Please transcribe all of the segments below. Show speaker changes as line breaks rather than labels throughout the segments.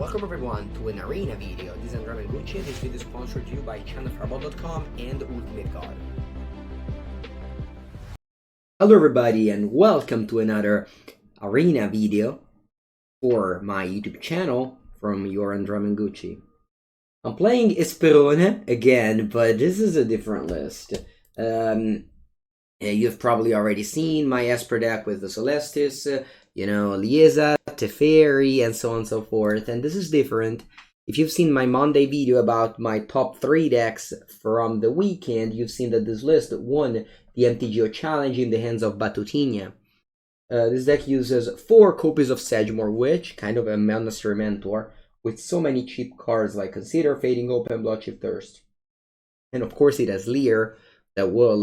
Welcome everyone to an arena video. This is Andrea Mengucci and this video is sponsored to you by channelfireball.com and Ultimate God. Hello everybody and welcome to another arena video for my YouTube channel from your Andrea Mengucci. I'm playing Esper again, but this is a different list. You've probably already seen my Esper deck with the Celestis, Lier, Teferi, and so on and so forth, and this is different. If you've seen my Monday video about my top 3 decks from the weekend, you've seen that this list won the MTG Challenge in the hands of Batutinha. This deck uses 4 copies of Sedgemoor Witch, kind of a Monastery Mentor, with so many cheap cards like Consider, Fading Open, Bloodchief Thirst. And of course it has Lier that will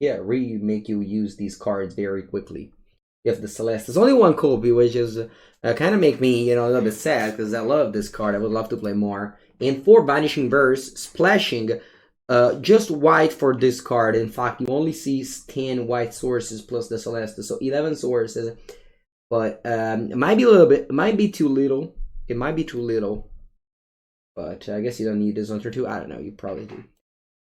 really make you use these cards very quickly. You have the Celeste. There's only 1 copy, which is kind of make me a little bit sad because I love this card. I would love to play more. And 4 Vanishing Verse, splashing just white for this card. In fact, you only see 10 white sources plus the Celeste, so 11 sources. But it might be a little bit, it might be too little. It might be too little. But I guess you don't need this one for 2. I don't know, you probably do.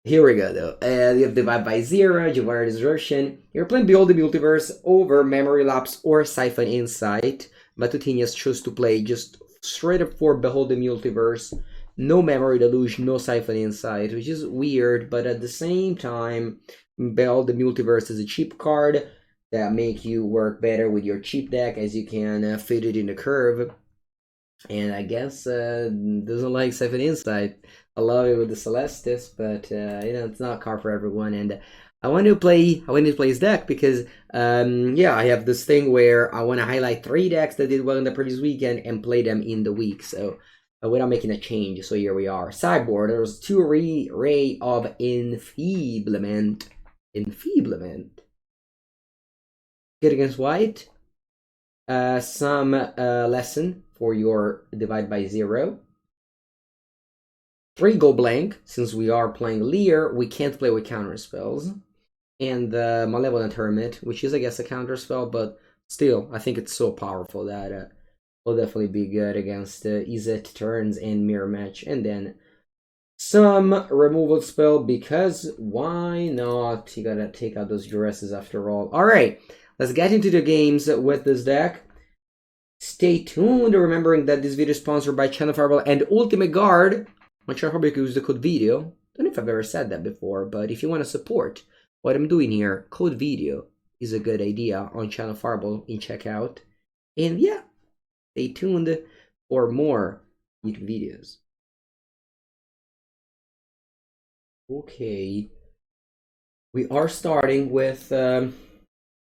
Here we go though. You have Divide by Zero, Jawara Desertion. You're playing Behold the Multiverse over Memory Lapse or Siphon Insight. Batutinha chose to play just straight up for Behold the Multiverse. No Memory Deluge, no Siphon Insight, which is weird, but at the same time, Behold the Multiverse is a cheap card that make you work better with your cheap deck as you can fit it in the curve. And I guess doesn't like Siphon Insight. I love it with the Celestis, but it's not a card for everyone. And I want to play his deck because I have this thing where I want to highlight 3 decks that did well in the previous weekend and play them in the week. So without making a change. So here we are. Sideboard. There's 2 Ray of Enfeeblement. Good against white. Some lesson for your Divide by Zero. 3 go blank. Since we are playing Lier, we can't play with counter spells. And the Malevolent Hermit, which is, I guess, a counter spell, but still, I think it's so powerful that will definitely be good against Izzet turns and Mirror Match. And then some removal spell, because why not? You gotta take out those duresses after all. Alright, let's get into the games with this deck. Stay tuned, remembering that this video is sponsored by Channel Fireball and Ultimate Guard. On Channel Fireball, you can use the code VIDEO. I don't know if I've ever said that before, but if you want to support what I'm doing here, code VIDEO is a good idea on Channel Fireball in checkout. And yeah, stay tuned for more YouTube videos. Okay, we are starting with a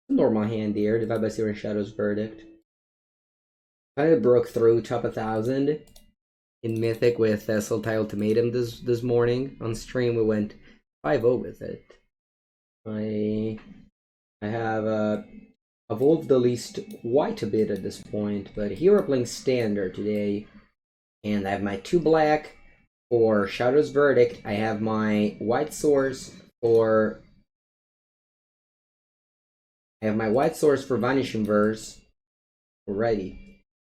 normal hand here, Divide by Zero and Shadow's Verdict. Kind of broke through top 1,000 in Mythic with Sultai Ultimatum this morning. On stream we went 5-0 with it. I have evolved the least quite a bit at this point, but here we're playing Standard today. And I have my 2 black for Shadow's Verdict. I have my white source for Vanishing Verse already.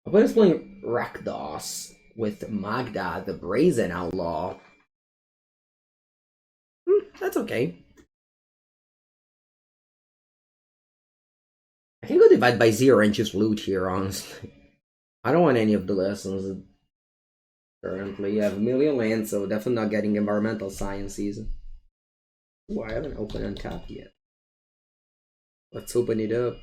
Opponent's playing Rakdos with Magda, the Brazen Outlaw. That's okay. I can go Divide by Zero and just loot here, honestly. I don't want any of the lessons. Currently, I have a million lands, so definitely not getting Environmental Sciences. Ooh, I haven't opened Untapped yet. Let's open it up.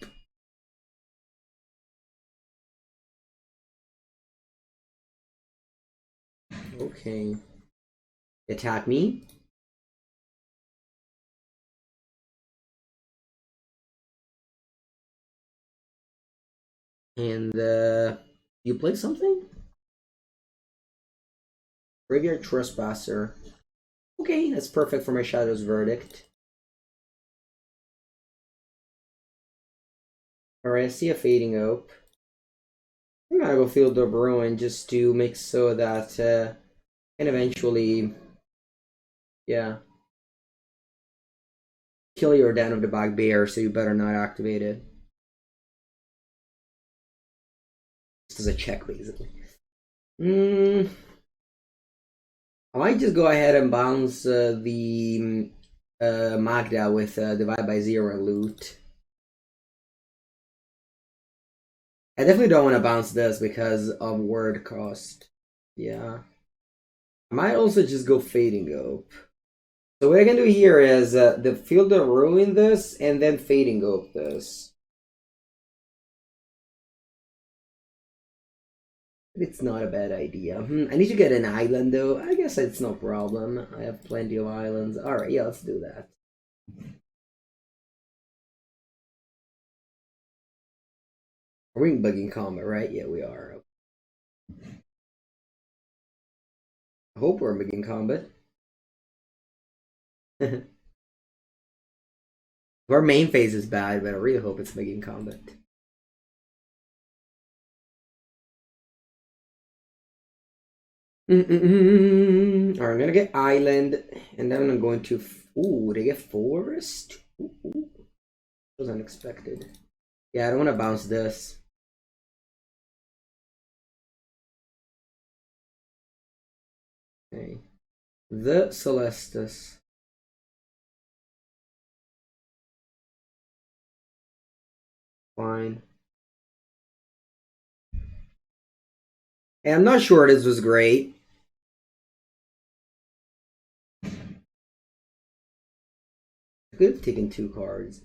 Okay. Attack me. And you play something? Graveyard Trespasser. Okay, that's perfect for my Shadow's Verdict. Alright, I see a Fading Oak. I'm gonna go Field of Ruin just to make so that and eventually, yeah, kill your Den of the Black Bear, so you better not activate it. Just as a check, basically. I might just go ahead and bounce the Magda with divide by zero loot. I definitely don't want to bounce this because of word cost. Yeah. I might also just go Fading Ope. So what I can do here is the Field of Ruin this and then Fading Ope this. It's not a bad idea. I need to get an island though. I guess it's no problem. I have plenty of islands. Alright, yeah, let's do that. We're in bugging combat, right? Yeah, we are. I hope we're in combat. Our main phase is bad, but I really hope it's making combat. Alright, I'm gonna get island, and then I'm going to. Ooh, they get forest? Ooh. That was unexpected. Yeah, I don't want to bounce this. Okay. The Celestus. Fine. And I'm not sure this was great. I could have taken 2 cards.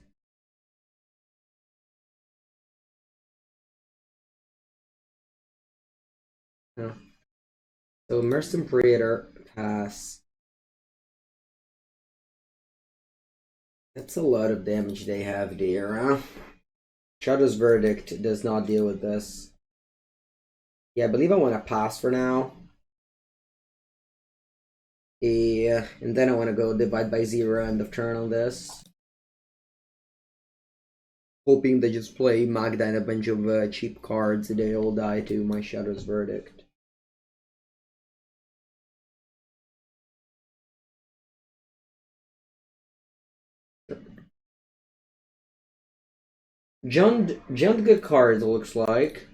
No. So Immersed Praetor, pass. That's a lot of damage they have there, huh? Shadow's Verdict does not deal with this. Yeah, I believe I want to pass for now. Yeah, and then I want to go divide by zero end of turn on this. Hoping they just play Magda and a bunch of cheap cards. They all die to my Shadow's Verdict. Jumped good cards, looks like.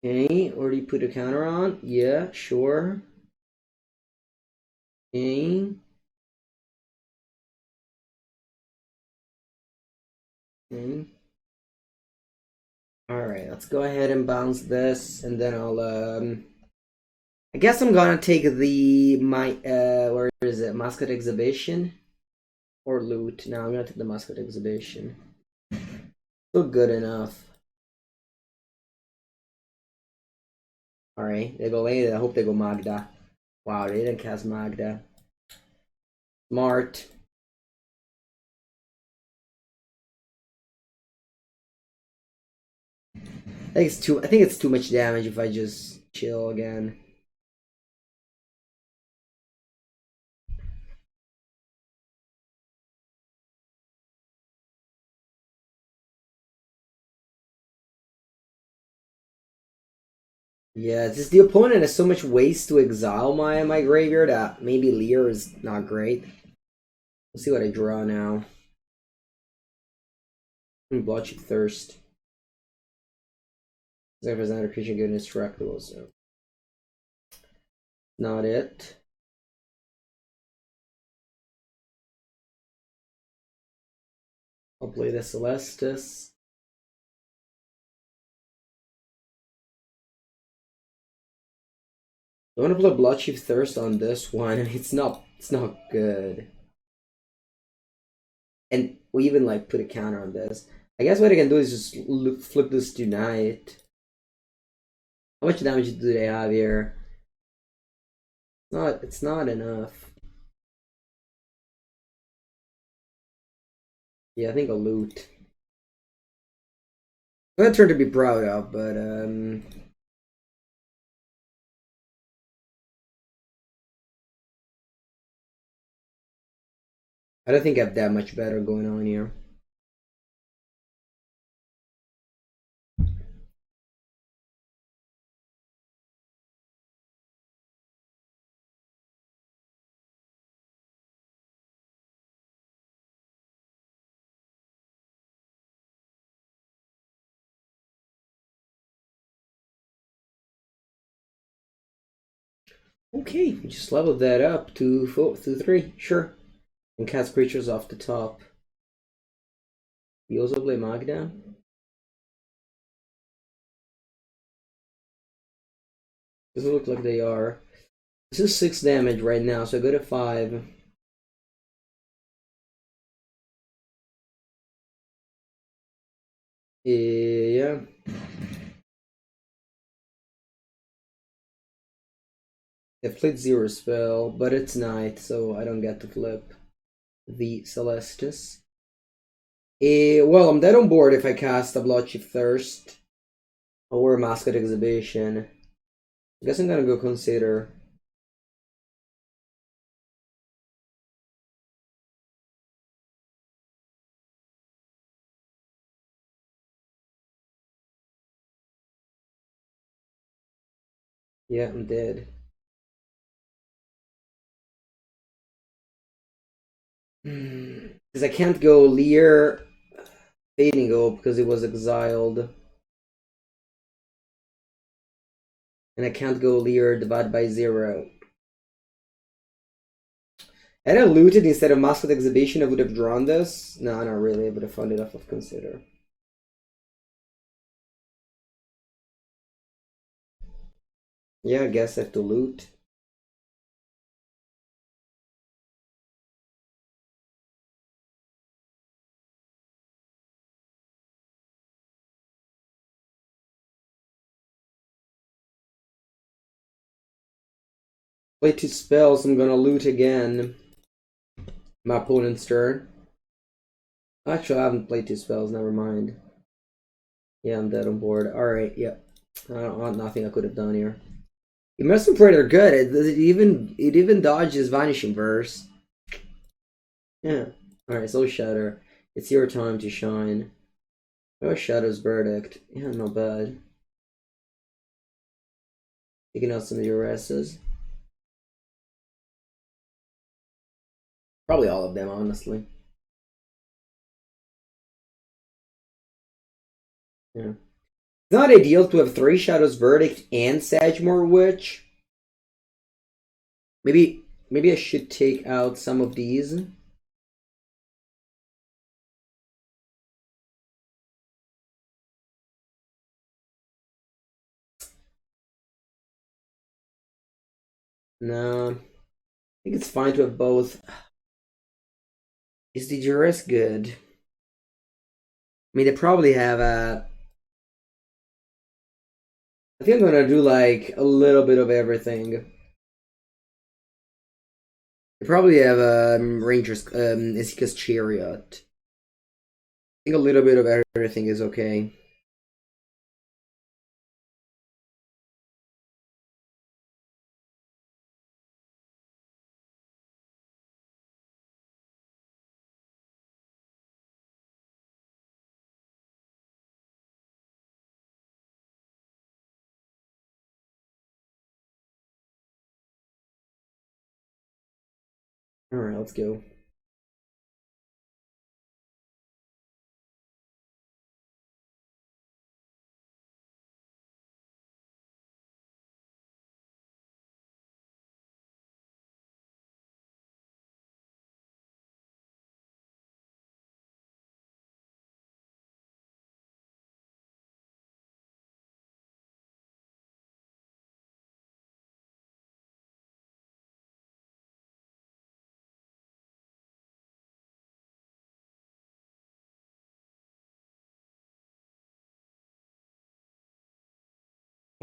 Okay, or do you put a counter on? Yeah, sure. Okay. Okay. Alright, let's go ahead and bounce this, and then I'll, I guess I'm gonna take where is it? Musket Exhibition? Or loot. No, I'm gonna take the Musket Exhibition. Still good enough. Alright, they go later. I hope they go Magda. Wow, they didn't cast Magda. Smart. I think it's too much damage if I just chill again. Yeah, it's just the opponent has so much waste to exile my graveyard that maybe Lier is not great. We'll see what I draw now. Bloodshed Thirst. If there's another creature good indestructible, so not it. I'll play the Celestus. I want to play Bloodshed Thirst on this one, and it's not good. And we even like put a counter on this. I guess what I can do is just flip this to Knight. How much damage do they have here? It's not enough. Yeah, I think a loot. Not a turn to be proud of, but I don't think I have that much better going on here. Okay, we just leveled that up to 3. Sure. And cast creatures off the top. You also play Magda? Doesn't look like they are. This is 6 damage right now, so I go to 5. Yeah. I've played 0 spell, but it's night, so I don't get to flip the Celestis. Well, I'm dead on board if I cast a Bloodchief Thirst or a Mascot Exhibition. I guess I'm gonna go consider. Yeah, I'm dead. Because I can't go Lier Fading Hope because it was exiled. And I can't go Lier Divide by 0. Had I looted instead of Mascot Exhibition, I would have drawn this. No, not really. I would have found enough of consider. Yeah, I guess I have to loot. Play 2 spells, I'm gonna loot again. My opponent's turn. Actually, I haven't played 2 spells, never mind. Yeah, I'm dead on board. Alright, yep. Nothing I could have done here. Investment Predator good. It even dodges Vanishing Verse. Yeah. Alright, so Shatter. It's your time to shine. Oh, Shadow's Verdict. Yeah, not bad. Taking out some of your S's. Probably all of them, honestly. Yeah. It's not ideal to have 3 Shadow's Verdict and Sagmore Witch. Maybe I should take out some of these. No. I think it's fine to have both. Is the Duress good? I mean, they probably have a. I think I'm gonna do like a little bit of everything. They probably have Ranger's Isika's Chariot. I think a little bit of everything is okay. Alright, let's go.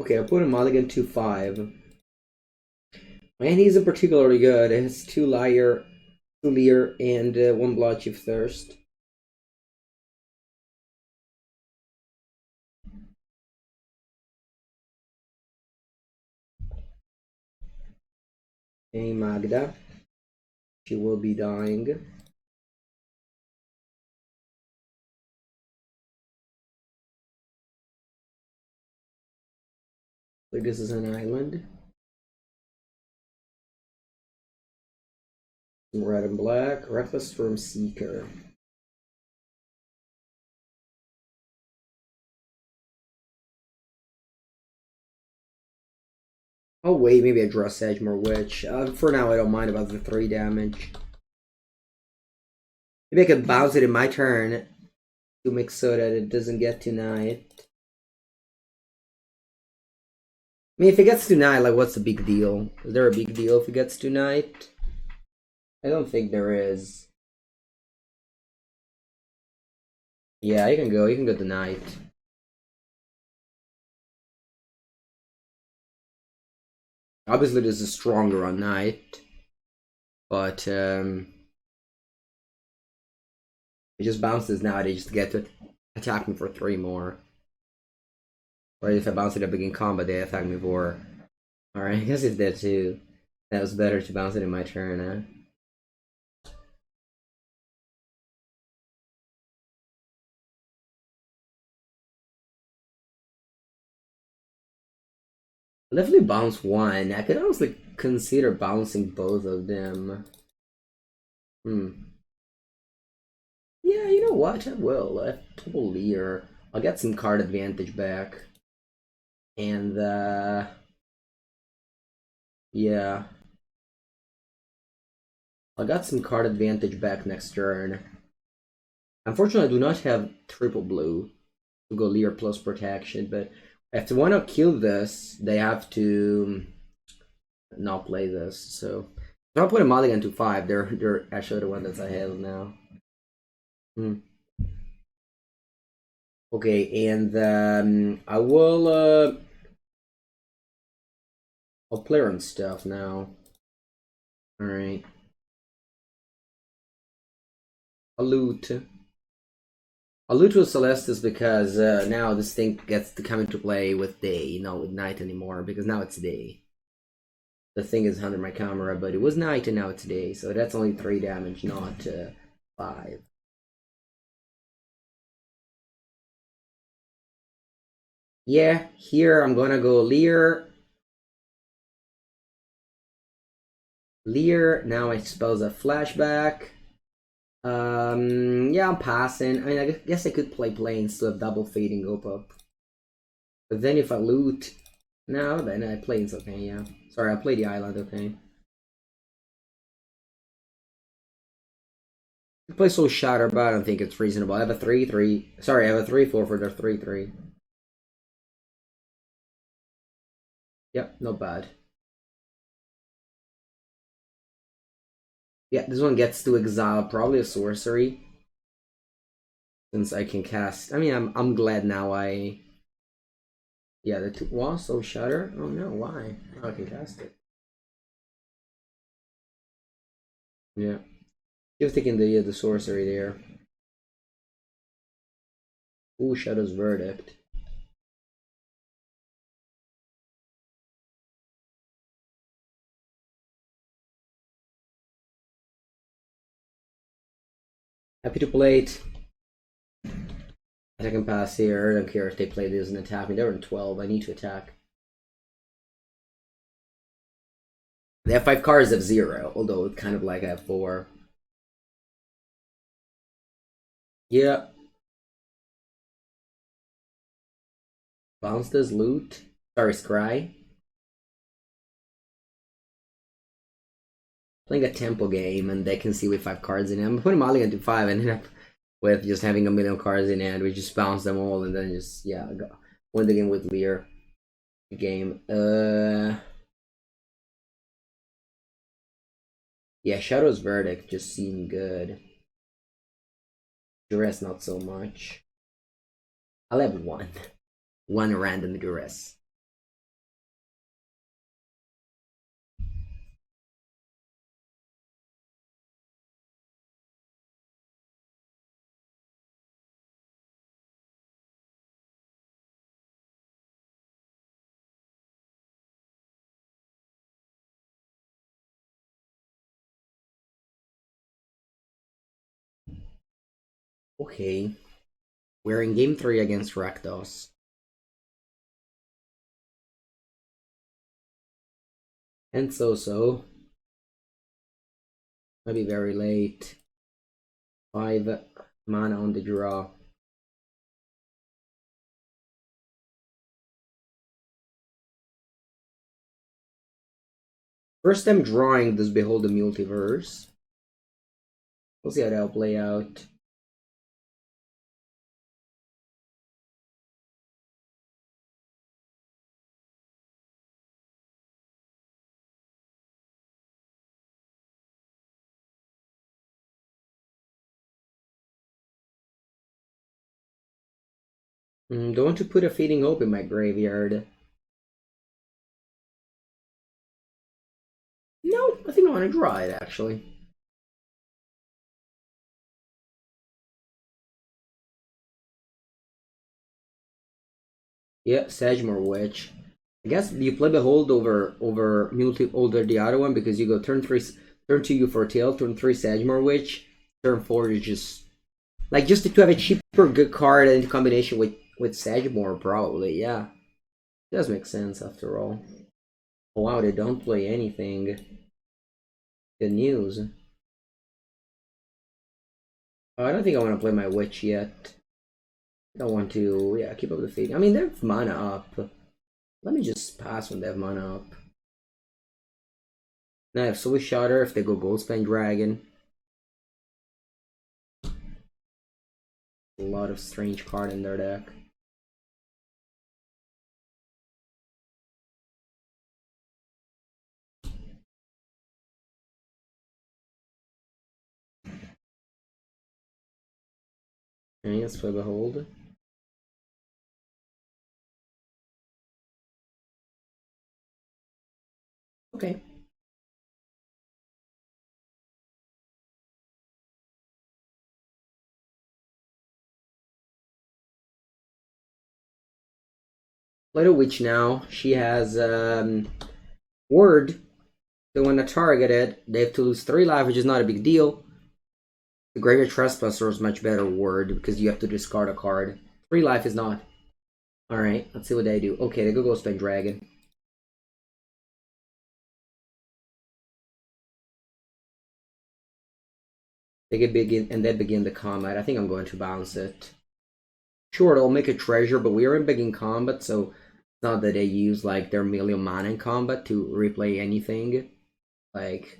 Okay, I'll put a mulligan 2-5. And he's particularly good. It has 2 Liar, 2 Lier, and 1 Bloodchief Thirst. Hey Magda. She will be dying. Like this is an island. Red and black. Reckless Storm Seeker. Oh wait, maybe I draw Sedgemoor Witch. For now, I don't mind about the 3 damage. Maybe I could bounce it in my turn to make so that it doesn't get tonight. I mean, if it gets tonight, like, what's the big deal? Is there a big deal if it gets tonight? I don't think there is. Yeah, you can go. You can go tonight. Obviously, this is stronger on night, but it just bounces now. They just get to attack me for 3 more. Or if I bounce it up begin combat, they attack me for. Alright, I guess it's dead too. That was better to bounce it in my turn, huh? Definitely bounce 1. I could honestly consider bouncing both of them. Yeah, you know what? I will. I double Lier. I'll get some card advantage back. And yeah. I got some card advantage back next turn. Unfortunately, I do not have triple blue to go Lier plus protection, but if they want to kill this, they have to not play this. So if I put a mulligan to 5, they're actually the one that's ahead now. Okay, and I will I'll play on stuff now. Alright. I'll loot. I'll loot with Celestis because now this thing gets to come into play with day, not with night anymore, because now it's day. The thing is under my camera, but it was night and now it's day, so that's only 3 damage, not 5. Yeah, here I'm gonna go Lier. Lier, now I suppose a flashback. Yeah, I'm passing. I mean, I guess I could play planes to have double fading up. But then if I loot... No, then I planes, okay, yeah. Sorry, I play the island, okay. I play Soul Shatter, but I don't think it's reasonable. I have a 3-3. Sorry, I have a 3-4 for their 3-3. Yep, not bad. Yeah, this one gets to exile probably a sorcery. Since I can cast. I mean, I'm glad now I. Yeah, the 2 was Soul Shatter. Oh no, why? Oh, I can cast it. Yeah, you've taken the sorcery there. Ooh, Shadow's Verdict. Happy to play it. I can pass here. I don't care if they play this and attack me. They're in 12. I need to attack. They have 5 cards of 0, although it's kind of like I have 4. Yeah. Bounce this loot. Sorry, Scry. Playing a tempo game and they can see with 5 cards in it. I'm putting Mulligan to 5 and end up with just having a million cards in hand. We just bounce them all and then just, yeah, win the game with Lier. Game. Yeah, Shadow's Verdict just seemed good. Duress, not so much. I'll have 1. 1 random Duress. Okay. We're in game 3 against Rakdos. And so. Might be very late. 5 mana on the draw. First time drawing this Behold the Multiverse. We'll see how that'll play out. Don't want to put a Fading Hope in my graveyard. No, I think I want to draw it actually. Yeah, Sagmore Witch. I guess you play Behold over the other one because you go turn 3, turn 2 you for tail, turn 3 Sagmore Witch, turn 4 is just like just to have a cheaper good card in combination with Sagmore probably. Yeah, it does make sense after all. Oh wow, they don't play anything. Good news. Oh, I don't think I want to play my Witch yet. I don't want to. Yeah, keep up the fade. I mean, they have mana up. Let me just pass when they have mana up. Now I have Soul Shatter if they go Goldspan Dragon. A lot of strange card in their deck. Okay, let's play Behold. Okay. Play the Witch now. She has Word. So when they target it, they have to lose 3 life, which is not a big deal. The Graveyard Trespasser is much better Word because you have to discard a card. 3 life is not. Alright, let's see what they do. Okay, they go Goldspan Dragon. They get begin and then begin the combat. I think I'm going to bounce it. Sure, it'll make a treasure, but we are in begin combat, so it's not that they use like their million mana in combat to replay anything, like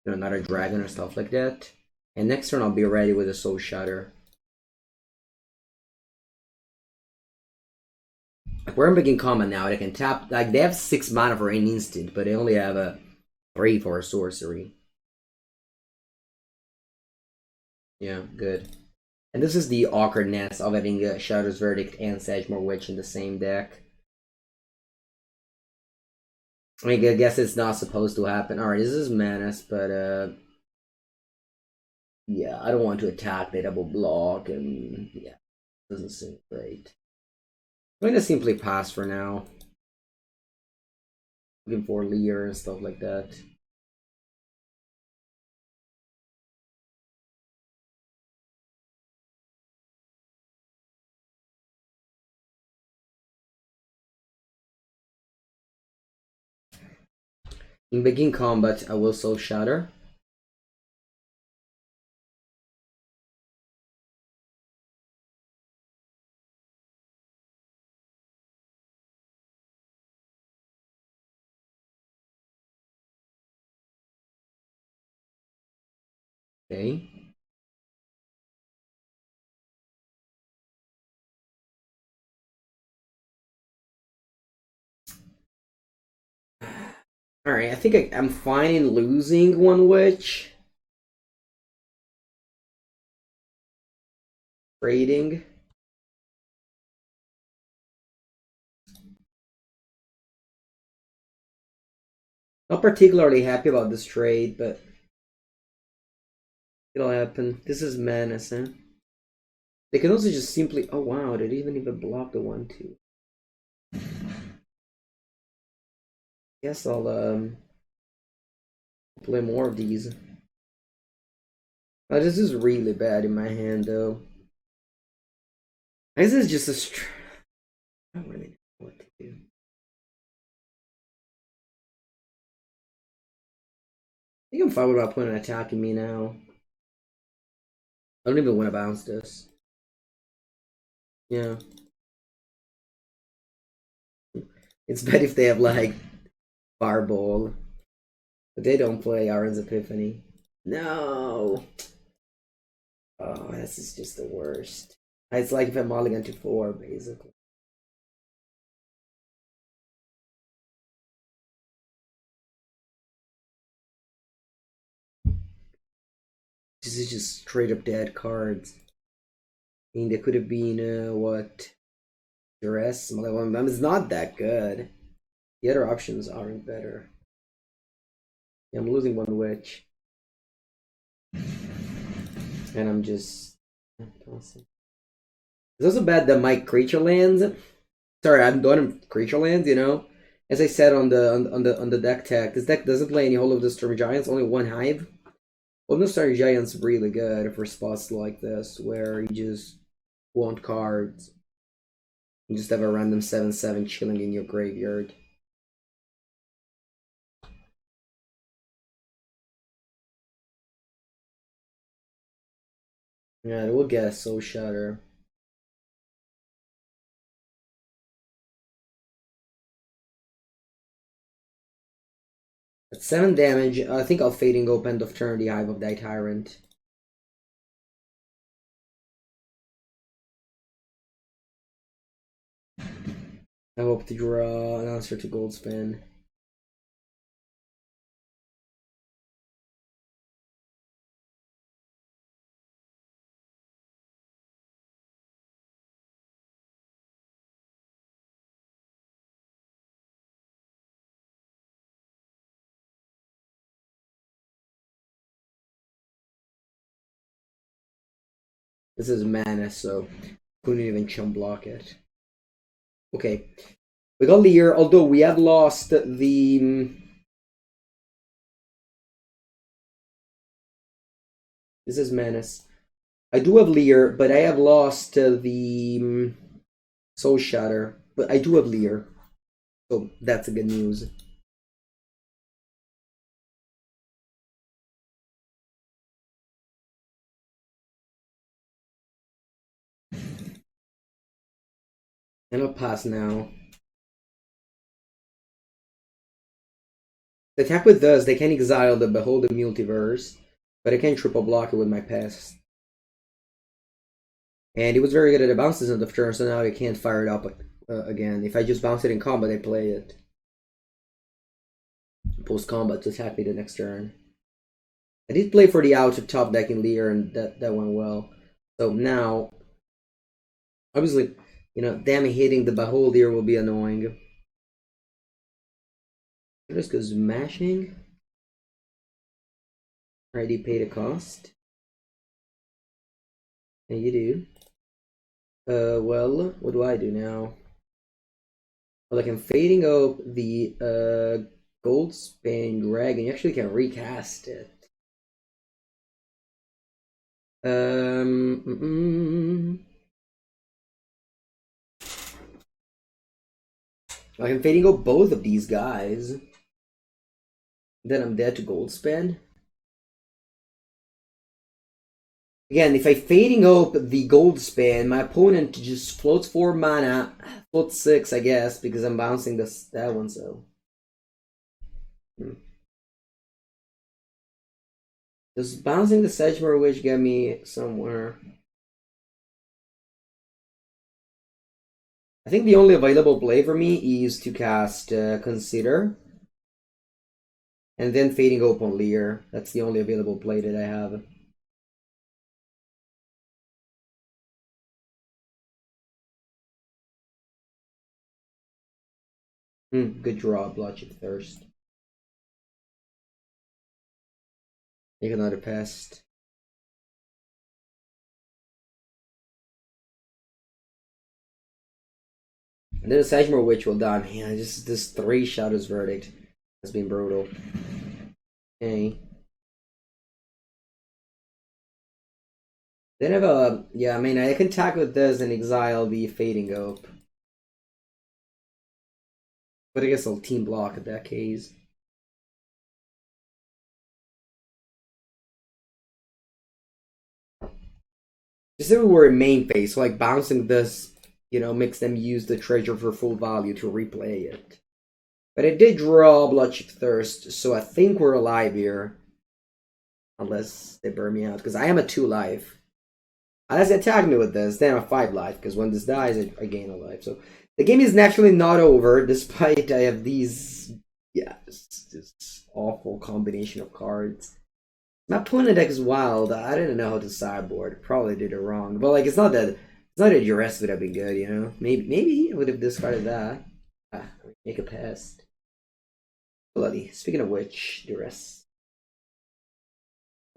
another dragon or stuff like that. And next turn I'll be ready with a Soul Shatter. Like we're in begin combat now. They can tap like they have 6 mana for an instant, but they only have a 3 for a sorcery. Yeah, good. And this is the awkwardness of having Shadow's Verdict and Sagmore Witch in the same deck. I mean, I guess it's not supposed to happen. Alright, this is Menace, but yeah, I don't want to attack. They double block, and yeah, doesn't seem great. I'm gonna simply pass for now. Looking for Lier and stuff like that. In begin combat, I will Soul Shatter. Okay. Alright, I think I'm fine in losing one witch. Trading. Not particularly happy about this trade, but it'll happen. This is Menace, huh? They can also just simply. Oh wow, they didn't even block the 1/2. Guess I'll play more of these. Oh, this is really bad in my hand though. This is just a. I don't really know what to do. I think I'm fine with my opponent attacking me now. I don't even want to bounce this. Yeah. It's bad if they have like Fireball. But they don't play Aaron's Epiphany. No! Oh, this is just the worst. It's like if I mulligan to 4, basically. This is just straight up dead cards. I mean, they could have been, what? Duress? It's not that good. The other options aren't better. Yeah, I'm losing one witch. And I'm just... It's also bad that my creature lands... Sorry, I'm done creature lands, you know? As I said on the deck tech, this deck doesn't play any Hall of the Storm Giants, only one Hive. Well, no Storm Giant's really good for spots like this, where you just want cards. You just have a random 7/7 chilling in your graveyard. Yeah, we'll get a Soul Shatter. At 7 damage, I think I'll Fading Hope end of turn the Hive of Thy Tyrant. I hope to draw an answer to Goldspan. This is mana, so couldn't even chum block it. Okay. We got Lier, although we have lost the... This is Menace. I do have Lier, but I have lost the Soul Shatter. But I do have Lier. So that's a good news. And I'll pass now. The attack with this, they can exile the Behold the Multiverse, but I can triple block it with my pass. And it was very good at the bounces end of turn, so now I can't fire it up again. If I just bounce it in combat, I play it. Post combat to attack me the next turn. I did play for the out of top deck in Lier, and that went well. So now, obviously, you know, damn hitting the Behold here will be annoying. Just goes mashing. Already paid a cost. And you do. Well, what do I do now? Well, like I'm fading out the Goldspan Dragon. You actually can recast it. Like I'm fading out both of these guys. Then I'm dead to Goldspan. Again, if I fading up the Goldspan, my opponent just floats 4 mana, floats 6, I guess, because I'm bouncing that one. So, does bouncing the Sedgemoor Witch get me somewhere? I think the only available play for me is to cast Consider, and then fading up on Lier. That's the only available play that I have. Good draw, Blotched Thirst. Make another pest. And then the Sedgemoor Witch will die. Man, just this 3 Shadows Verdict has been brutal. Okay. Then I have a... Yeah, I mean, I can attack with this and exile the Fading Hope. But I guess I'll team block in that case. Just everywhere in main phase, so like bouncing this, you know, makes them use the treasure for full value to replay it. But I did draw Bloodship Thirst, so I think we're alive here. Unless they burn me out, because I am at 2 life. Unless they attack me with this, then I'm at 5 life, because when this dies, I gain a life. So the game is naturally not over, despite I have these, yeah, this awful combination of cards. My opponent deck is wild. I didn't know how to sideboard. Probably did it wrong. But like, it's not that duress would have been good, you know. Maybe I would have discarded that. Make a pest. Bloody. Speaking of which, duress.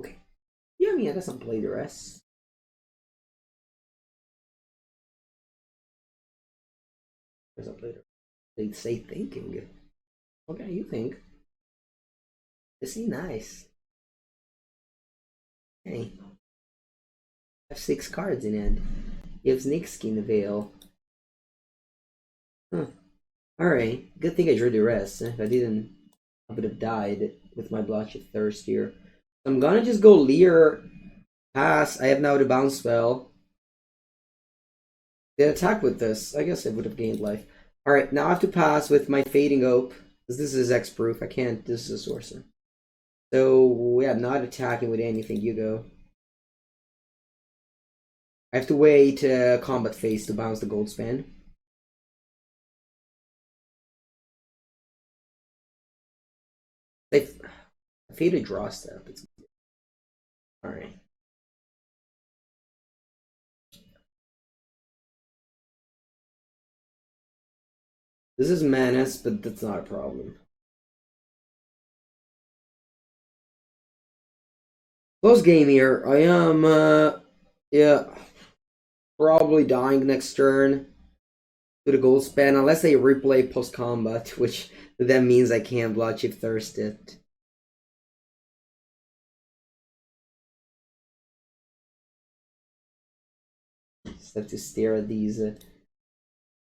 Okay. Yeah, I mean, I guess I'll play duress. Where's up later? They say thinking. Okay, you think? This is nice. Hey. I have 6 cards in hand. You have Snake Skin Veil. Huh. Alright. Good thing I drew duress. If I didn't, I would have died with my Bloodship Thirst here. So I'm gonna just go Lier. Pass. I have now the bounce spell. They attack with this. I guess I would have gained life. Alright, now I have to pass with my Fading Ope. Because this is X-proof. I can't. This is a sorcerer. So, yeah, I'm not attacking with anything. You go. I have to wait combat phase to bounce the gold span. They faded draw step. Alright. This is Menace, but that's not a problem. Close game here. I am, yeah, probably dying next turn to the gold span, unless they replay post combat, which then means I can't Bloodship Thirst it. Just have to stare at these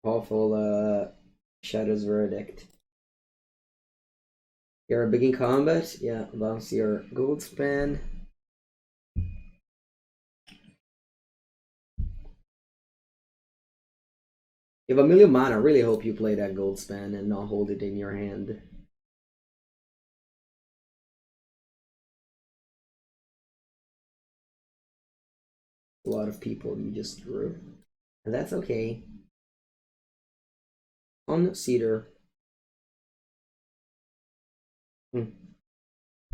awful Shadow's Verdict. You're begin combat? Yeah, bounce your gold span. You have a million mana. I really hope you play that gold span and not hold it in your hand. A lot of people you just drew. And that's okay. On Cedar.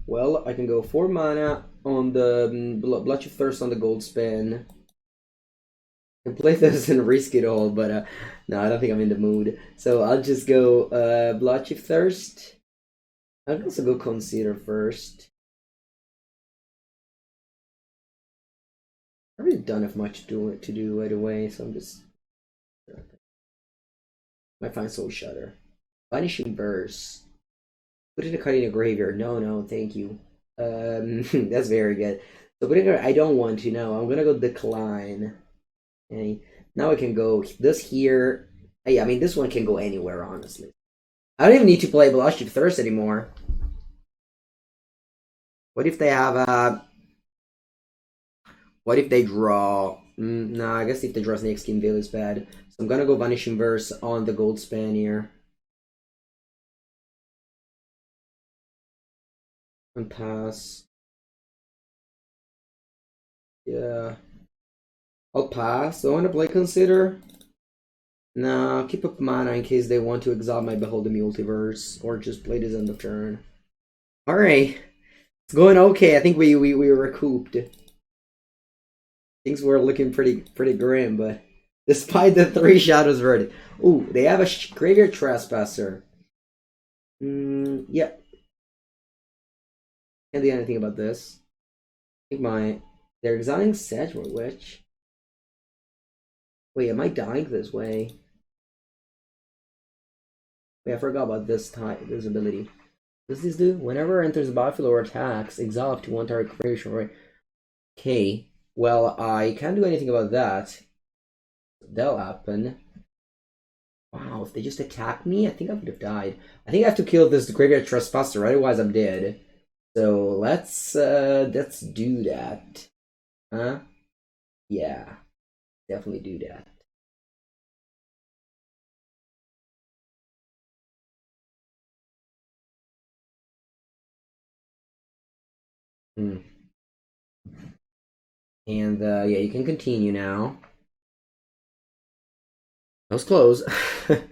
Well, I can go 4 mana on the Bloodship Thirst on the gold span. I can play this and risk it all, but no, I don't think I'm in the mood. So I'll just go Bloodship Thirst. I'll also go Consider first. I really don't have much to do right away, so I'm just might find Soul Shudder. Vanishing Burst. Put in a card in a graveyard. No, thank you. That's very good. So putting it, I don't want to. No, I'm gonna go Decline. Okay. Now I can go this here. Yeah, I mean this one can go anywhere, honestly. I don't even need to play Bloodship Thirst anymore. What if they have a? What if they draw? No, I guess if they draw Snake Skin Veil is bad. So I'm gonna go Vanishing Verse on the gold span here. And pass. Yeah. I'll pass. Do I want to play Consider? No, keep up mana in case they want to exile my Behold the Multiverse. Or just play this end of turn. Alright. It's going okay. I think we recouped. Things were looking pretty grim, but despite the 3 Shadows Verdict. Ooh, they have a Graveyard Trespasser. Yeah. Can't do anything about this. I think they're exiling Sedgewood Witch. Wait, am I dying this way? Wait, I forgot about this ability. What does this do? Whenever it enters the battlefield or attacks, exile up to 1 target creation, right? Okay. Well, I can't do anything about that. That'll happen. Wow, if they just attack me, I think I would have died. I think I have to kill this Graveyard Trespasser, otherwise I'm dead. So let's do that. Huh? Yeah. Definitely do that. Hmm. And yeah, you can continue now. That was close. That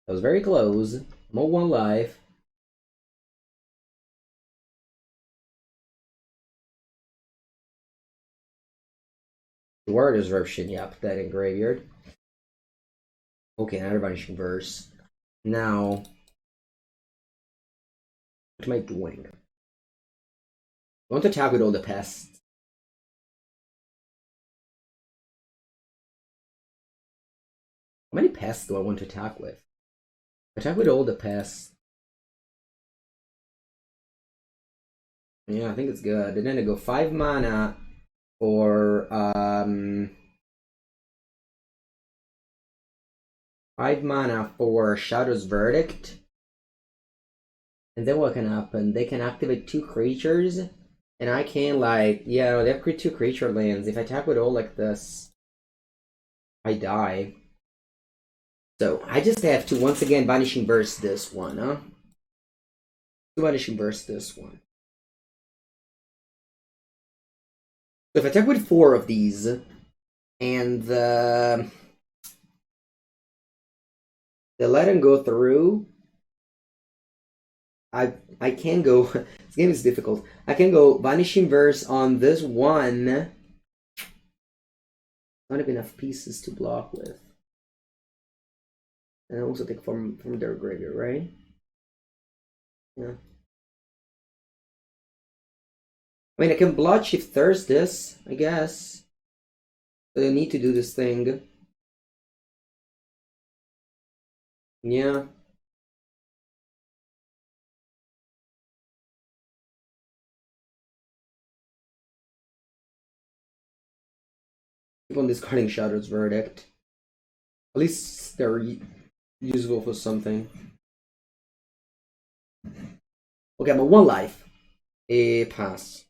was very close. I'm on 1 life. Word disruption, yeah, put that in graveyard. Okay, now everybody verse. Now, what am I doing? I want to attack with all the pests. How many pests do I want to attack with? Attack with all the pests. Yeah, I think it's good. And then I go 5 mana for 5 mana for Shadow's Verdict. And then what can happen? They can activate 2 creatures, and I can like, yeah, they have 2 creature lands. If I attack with all like this, I die. So I just have to once again Vanishing Burst this one, huh? Vanishing Burst this one. So if I attack with 4 of these, and they let him go through, I can go. This game is difficult. I can go Vanishing Verse on this one. Not have enough pieces to block with. And I also take from their graveyard, right? Yeah. I mean, I can Bloodshift Thirst this, I guess. But I need to do this thing. Yeah. Keep on discarding Shadow's Verdict. At least they're useful for something. Okay, I'm at 1 life. A pass.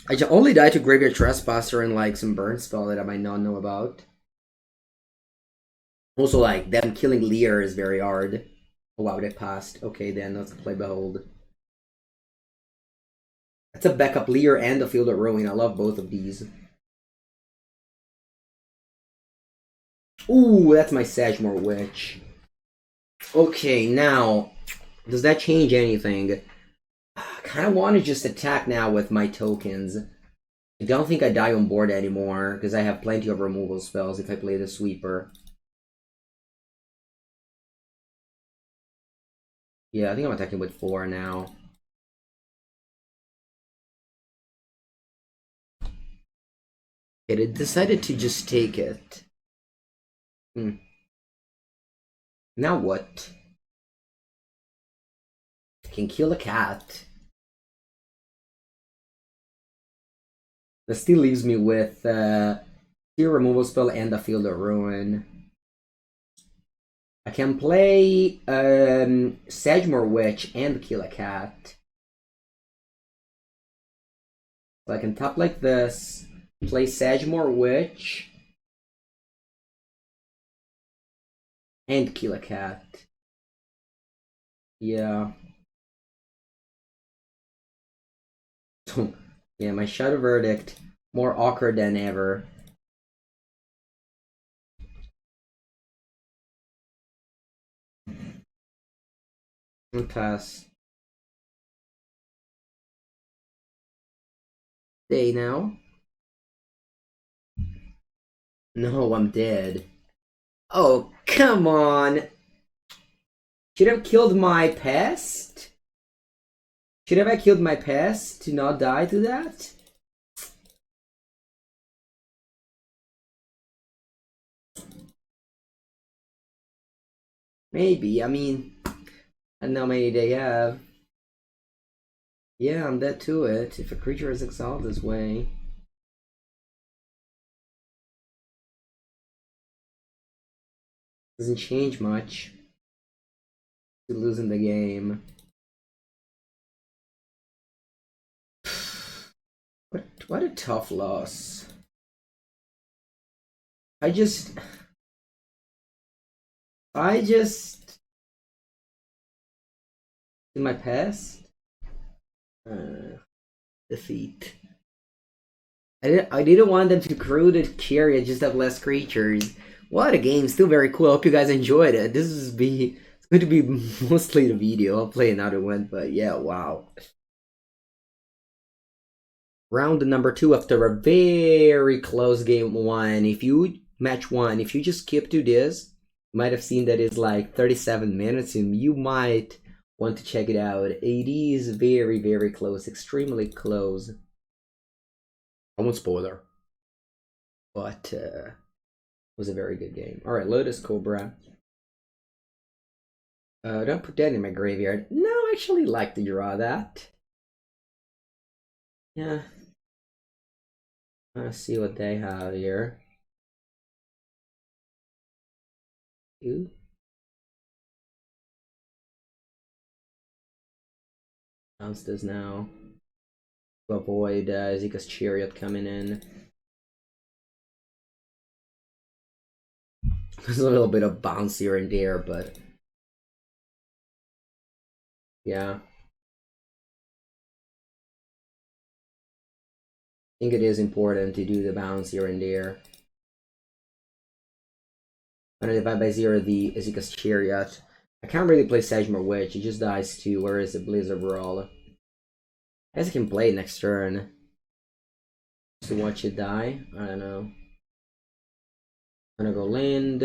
I only died to Graveyard Trespasser and like some burn spell that I might not know about. Also, like, them killing Lier is very hard. Oh wow, they passed. Okay, then let's play Behold. That's a backup Lier and a Field of Ruin. I love both of these. Ooh, that's my Sagmore Witch. Okay, now, does that change anything? I kind of want to just attack now with my tokens. I don't think I die on board anymore, because I have plenty of removal spells if I play the Sweeper. Yeah, I think I'm attacking with 4 now. It decided to just take it. Now what? I can kill a cat. That still leaves me with a removal spell and a Field of Ruin. I can play Sagmore Witch and kill a cat. So I can tap like this, play Sagmore Witch, and kill a cat. Yeah. Yeah, my Shadow Verdict, more awkward than ever. And pass. Day now. No, I'm dead. Oh, come on! Should have killed my pest? Should have I killed my pest to not die to that? Maybe, I mean, I don't know how many they have. Yeah, I'm dead to it. If a creature is exiled this way. Doesn't change much. To losing the game. What a tough loss. I just I just in my past defeat. I didn't want them to crew the carry, just have less creatures. What a game, still very cool. I hope you guys enjoyed it. This is it's going to be mostly the video. I'll play another one, but yeah, wow. Round number 2 after a very close game 1. If you match 1, if you just skip to this, you might have seen that it's like 37 minutes and you might want to check it out. It is very, very close, extremely close. I won't spoiler, but it was a very good game. All right, Lotus Cobra. Don't put that in my graveyard. No, I actually like to draw that. Yeah. Let's see what they have here. Ooh. Bounce this now. To avoid Zika's Chariot coming in. There's a little bit of bounce here and there, but yeah. I think it is important to do the bounce here and there. I'm gonna divide by 0 the Izika's Chariot. I can't really play Sagmar Witch, it just dies too, whereas the Blizzard Brawl. I guess I can play it next turn. To watch it die? I don't know. I'm gonna go land.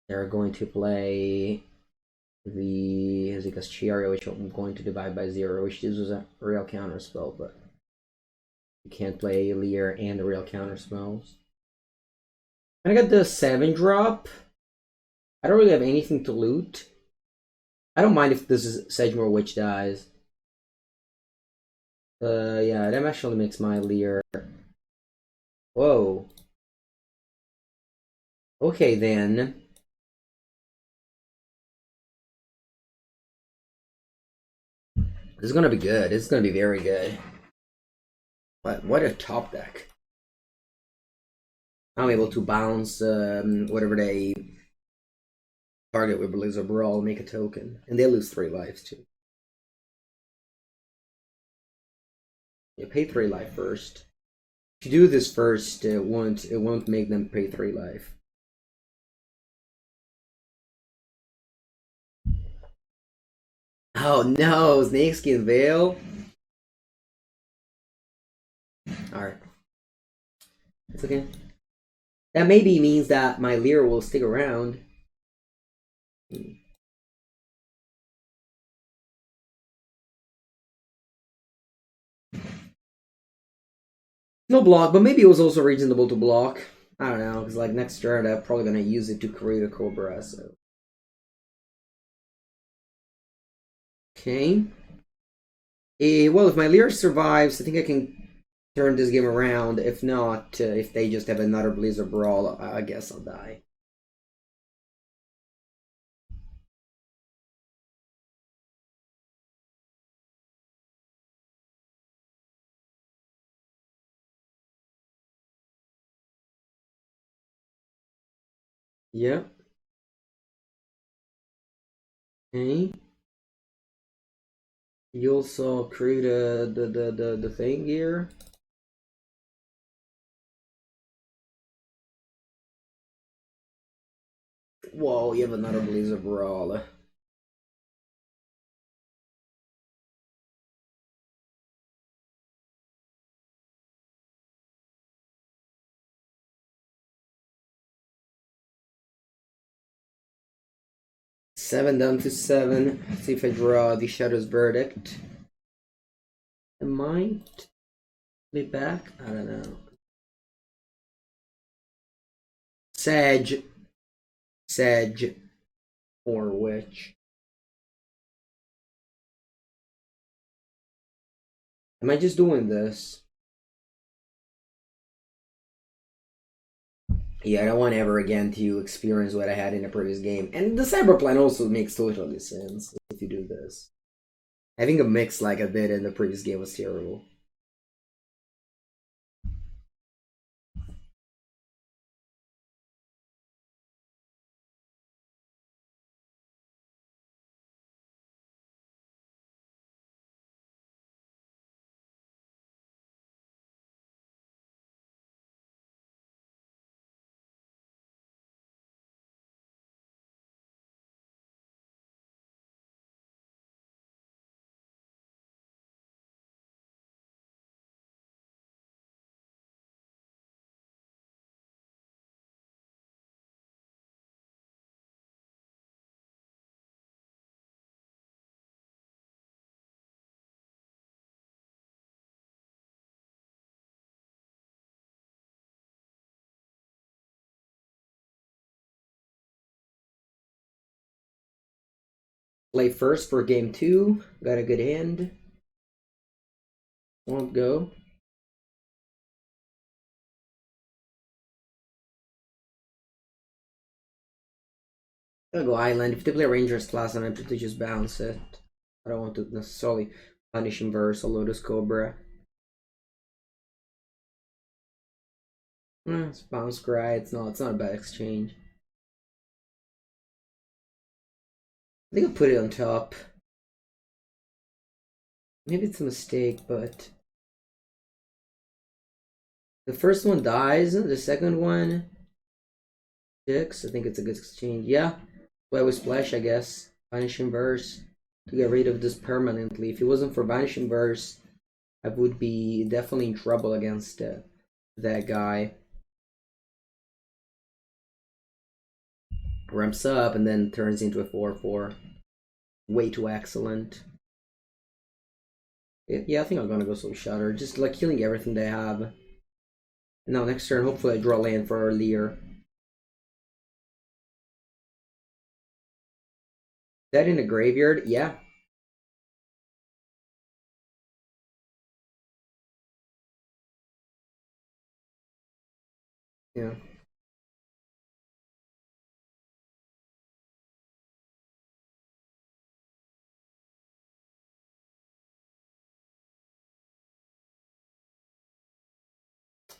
They're going to play the Izika's Chariot, which I'm going to divide by 0, which this was a real counter spell, but you can't play Lier and the real counter spells. I got the 7-drop. I don't really have anything to loot. I don't mind if this is Sagmar Witch dies. Yeah, that actually makes my Lier. Whoa. Okay then. This is gonna be good. This is gonna be very good. But what a top deck. I'm able to bounce whatever they target with Blizzard Brawl, make a token. And they lose 3 lives too. You pay 3 life first. If you do this first, it won't make them pay 3 life. Oh no, Snakeskin Veil. Alright. It's okay. That maybe means that my Lier will stick around. No block, but maybe it was also reasonable to block. I don't know, because like next turn I'm probably gonna use it to create a Cobra, so. Okay. Well, if my Lier survives, I think I can turn this game around. If not, if they just have another Blizzard Brawl, I guess I'll die. Yeah. Okay. You also create the thing here. Whoa, you have another Blizzard Brawl. Seven down to 7. Let's see if I draw the Shadow's Verdict. I might be back. I don't know. Sag. Or Witch. Am I just doing this? Yeah, I don't want ever again to experience what I had in the previous game. And the Cyber Plan also makes totally sense if you do this. Having a mix like I did in the previous game was terrible. Play first for game 2. Got a good hand. Won't go. I'll go island. If they play Rangers class, I'm tempted to just bounce it. I don't want to necessarily punish inverse a Lotus Cobra. It's bounce cry. It's not a bad exchange. I think I'll put it on top. Maybe it's a mistake, but the first one dies. The second one 6. I think it's a good exchange. Yeah. Well, we splash, I guess. Vanish Inverse to get rid of this permanently. If it wasn't for Vanish Inverse, I would be definitely in trouble against that guy. Ramps up and then turns into a 4/4. Way too excellent. Yeah, I think I'm gonna go Soul Shatter. Just like killing everything they have. Now next turn, hopefully I draw land for our Lier. That in the graveyard? Yeah. Yeah.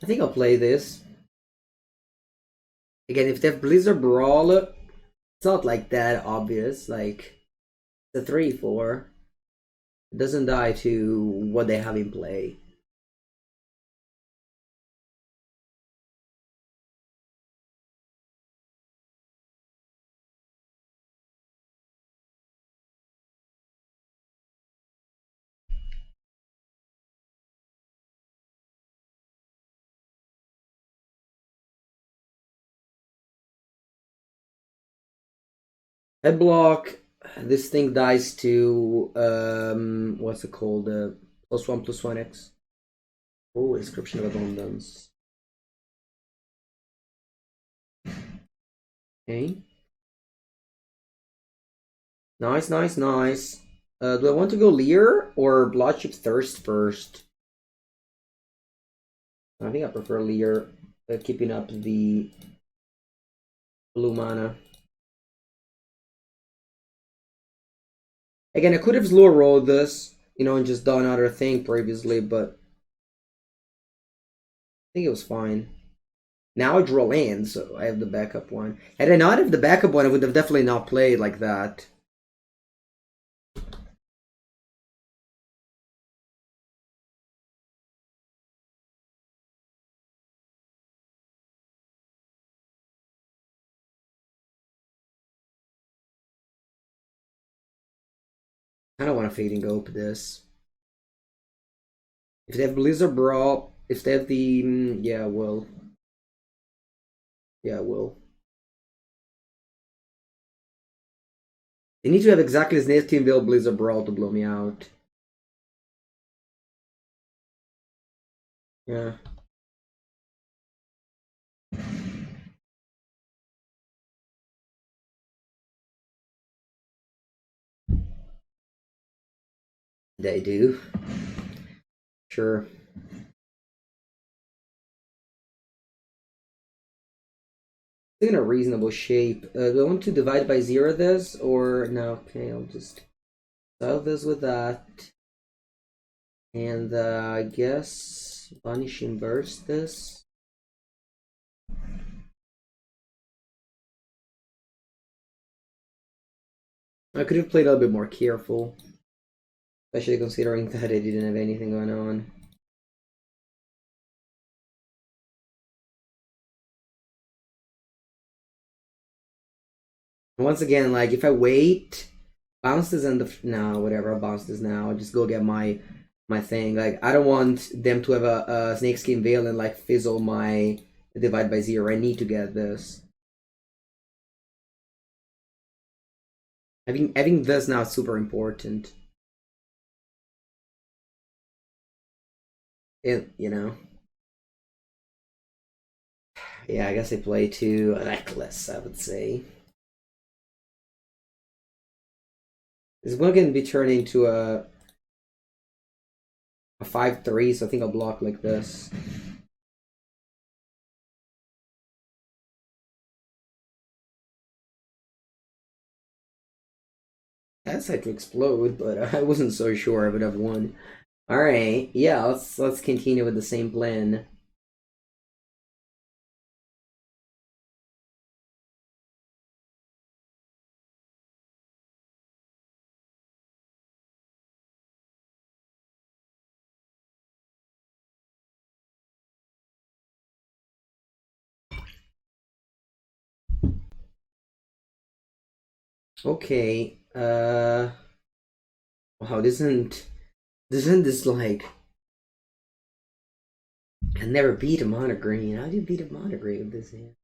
I think I'll play this. Again, if they have Blizzard Brawl, it's not like that obvious. Like, the 3/4. It doesn't die to what they have in play. Head block. This thing dies to what's it called? +1/+1x. Oh, Inscription of Abundance. Okay. Nice, nice, nice. Do I want to go Lier or Bloodship Thirst first? I think I prefer Lier, keeping up the blue mana. Again, I could have slow rolled this, and just done other thing previously, but I think it was fine. Now I draw land, so I have the backup one. Had I not have the backup one, I would have definitely not played like that. I don't want to Fading Ope this. If they have Blizzard Brawl, if they have the... yeah, well. Yeah, well. They need to have exactly this Native Team Build Blizzard Brawl to blow me out. Yeah. They do. Sure. In a reasonable shape. Do I want to divide by 0 this, or no? Okay, I'll just solve this with that. And I guess Vanish Inverse this. I could have played a little bit more careful, especially considering that I didn't have anything going on. Once again, like if I wait, bounce this and no, whatever, I'll bounce this now. I'll just go get my thing. Like I don't want them to have a Snakeskin Veil and like fizzle my divide by 0. I need to get this. Having this now is super important. Yeah, I guess I play too reckless, I would say. This one can be turned into a 5/3, so I think I'll block like this. That's had to explode, but I wasn't so sure I would have won. Alright, yeah, let's continue with the same plan. Okay, wow, isn't this like... I never beat a mono green. How do you beat a mono green with this hand?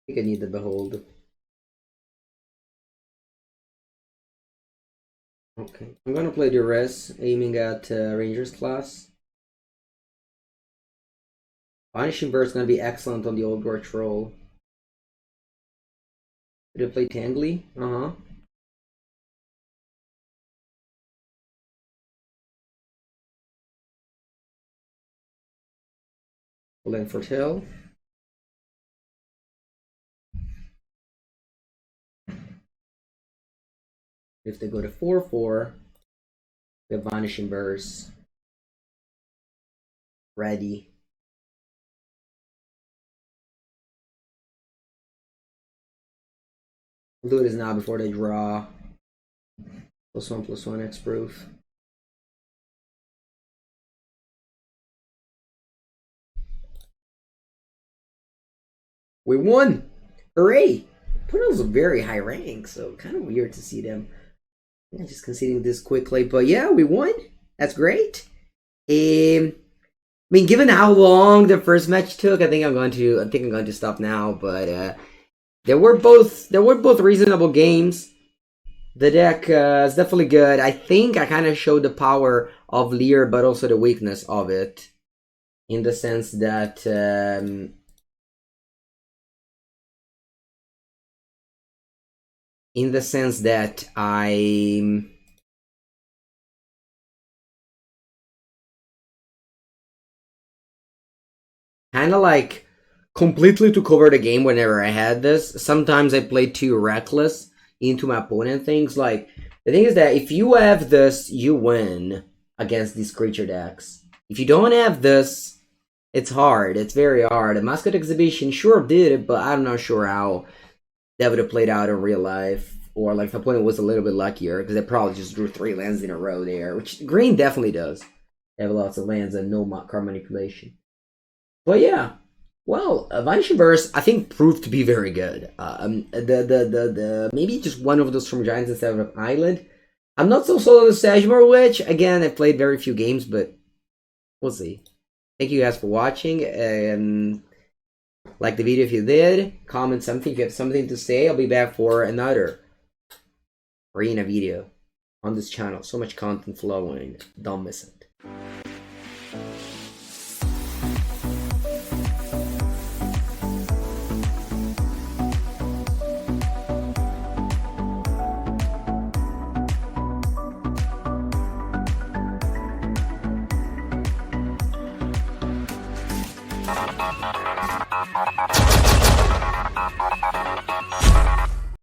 I think I need the behold. Okay, I'm gonna play Duress, aiming at Rangers class. Vanishing Bird's gonna be excellent on the Old War Troll. Did I play Tangly? Uh-huh. Then for Till. If they go to 4/4, we have Vanishing Burst ready. We'll do this now before they draw. +1/+1 X proof. We won! Hooray! Puddle's a very high rank, so kind of weird to see them just conceding this quickly. But yeah, we won. That's great. I mean, given how long the first match took, I think I'm going to stop now. But there were both reasonable games. The deck is definitely good. I think I kind of showed the power of Lier, but also the weakness of it, in the sense that I kind of like completely took over the game whenever I had this. Sometimes I played too reckless into my opponent things. Like, the thing is that if you have this, you win against these creature decks. If you don't have this, it's hard. It's very hard. The Mascot Exhibition sure did it, but I'm not sure how that would have played out in real life. Or like the opponent was a little bit luckier, because they probably just drew 3 lands in a row there, which green definitely does. They have lots of lands and no card manipulation. But yeah, well, Vanishing Burst I think proved to be very good. The maybe just one of those from Giants instead of an Island. I'm not so sold on the Sajmar Witch. Again, I played very few games, but we'll see. Thank you guys for watching, and like the video if you did. Comment something if you have something to say. I'll be back for another arena video on this channel. So much content flowing. Don't miss it.